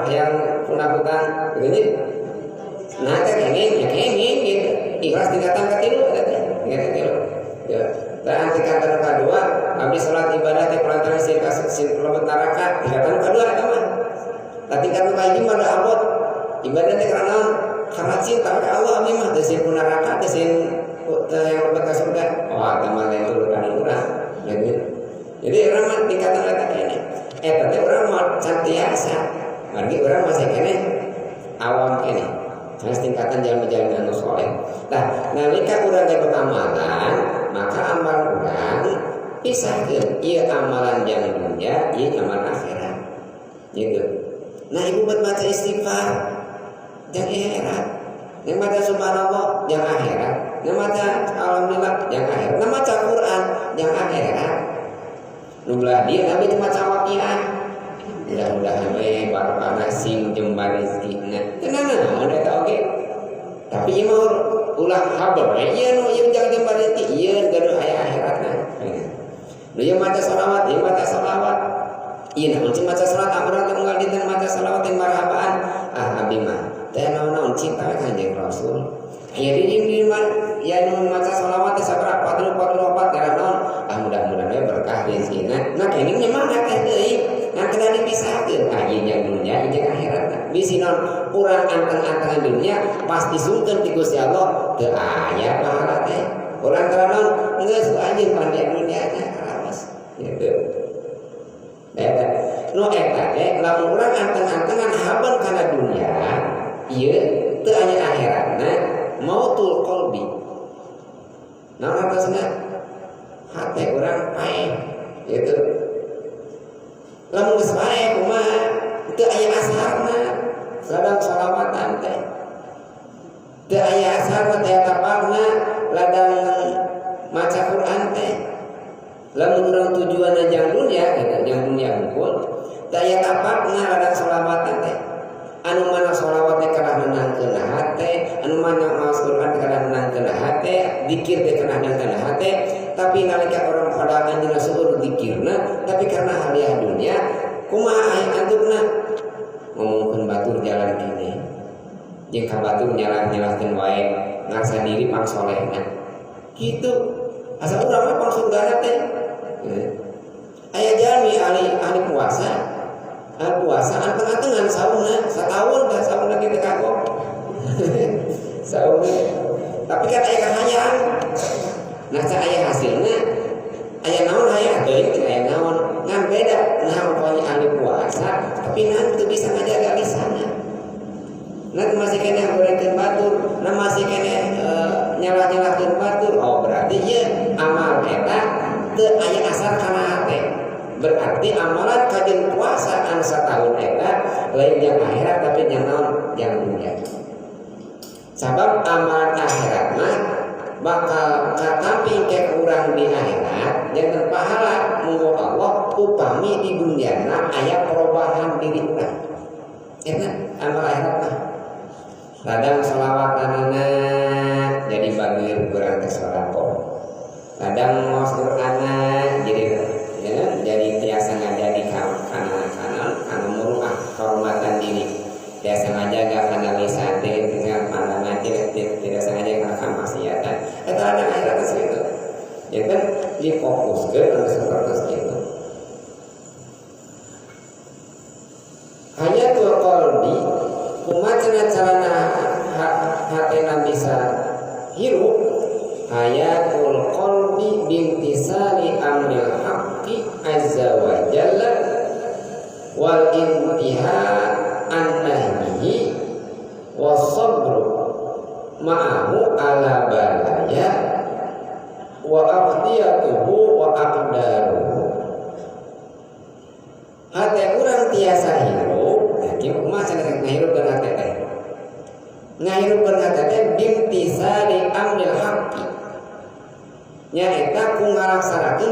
yang punah-punah begini. Nah, kenging gitu. Ikhlas tingkatan ketilu gitu. Ya. Dan tingkatan kedua, habis sholat ibadah teh pelantaran sin lemet neraka. Tingkatan kedua eta mah. Tapi tingkatan kahiji mah da abot. Ibadah teh karena cinta ka Allah abdi mah teu sin neraka, teu sin yang lemet ka surga. Wah, eta mah lain tulukan urang. Jadi orang mah tingkatan eta kene. Eta teh urang mah cantiasa. Margi urang masih kene awam kene. Harus tingkatan jalan-jalan anu soleh. Nah, nalika urang teh amalan, maka amal urang pisahkeun ieu amalan jang dunya, ieu amalan akhirat. Gitu. Nah, ibu buat baca istighfar jang akhirat. Yang baca subhanallah jang akhirat. Yang baca alhamdulillah jang akhirat. Yang baca Quran jang akhirat. Nu belah dia tapi maca waqiah. Mudah-mudahan we barokah sing jembar rezekina. Tenang eta oge. Tapi ieu mah ulah haber we ieu nu ieu jangan jembar rezeki, ieu gaduh aya akhiratna. Nu ieu maca selawat, ieu maca selawat. Ieu naon cing maca selawat amrah teh unggal dinten maca selawat yang marhabaan. Ah abdi mah teh naon cinta ka Kanjeng Rasul. Aya di mah ya nu maca selawat teh sabaraha 44 gara naon? Ah mudah-mudahan we berkah rezekina. Nah kenging mah teh deui. Nah kena dipisahkeun ieu yang dunya jeung akhiratna. Bisi naon urang anteng-antengan dunya pasti sungkeun ti Gusti Allah teu aya pahala teh. Urang tara naon geus anjeun pandai dunya nya kalawas. Gitu. Eta nu eta teh lamun urang anteng-antengan haban kana dunya ieu teu aya akhiratna mautul qalbi. Naon artosna? Hate urang paeh. Gitu. Lamun geus bae kumaha teu aya asarna ladang shalawatan teh teu aya asarna teh tapakna ladang maca Quran teh lamun urang tujuanna jang dunya eta jang dunya hungkul teu aya tapakna ladang shalawatan teh anu mana shalawat teh kana menangkeun hate anu mana maos Quran teh kana menangkeun hate zikir teh kana menangkeun hate tapi nalika orang pada anjeunna suhur zikirna tapi karena hadiah dunia kumaha aya antukna ngomongkeun batur jalan kene jeung ka batur nyalah-nyalahkeun wae ngarsa diri pang solehna kitu asa urang mah pang surgana teh aya jalmi ahli puasa anteng-antengan saumna sataun dah saumna kitu kagok saumna tapi kan aya kahayang. Nah, aya hasilnya, aya naon aya teuing teu aya naon. Ngan beda, nah pokoknya ahli puasa, tapi nanti bisa ngajaga lisanna. Nanti masih kena gorengkeun batur, nah masih kena nyalah-nyalahkeun batur. Oh, berarti ieu amal eta teu aya asar kana hate. Berarti amalan kajen puasa anu satahun eta lain yang akhirat tapi yang naon yang dunia. Sabab amalan akhirat mah bakal katampi ke urang di akhirat jangan pahala munggo Allah upami di dunyana aya perubahan diri urang. Eta amal akhirat mah. Ladang shalawatan jadi bageur urang teh sholawat. Ladang maos Qur'ana jadi tiasa ngajadi kana muruah kehormatan diri. Tiasa ngajaga kana lisan teh dengan pandangan tidak sengaja kana kamaksiatan. Eta ada akhirat segitu. Ya kan difokuskeun anu seperti itu. Hanya tuh qalbi kumaha carana hatena bisa hirup hayatul qalbi bintisali amril haqqi azza wa jalla wal intiha an-nahyi was-sabru ma'ahu ala balaya wa aqdiyatuhu wa aqdaruhu. Hate urang tiasa hirup, kieu kumaha cara ngahirup dan hate teh? Ngahirup dan hate teh bintisali amril haqqi. Nya eta ku ngalaksanakeun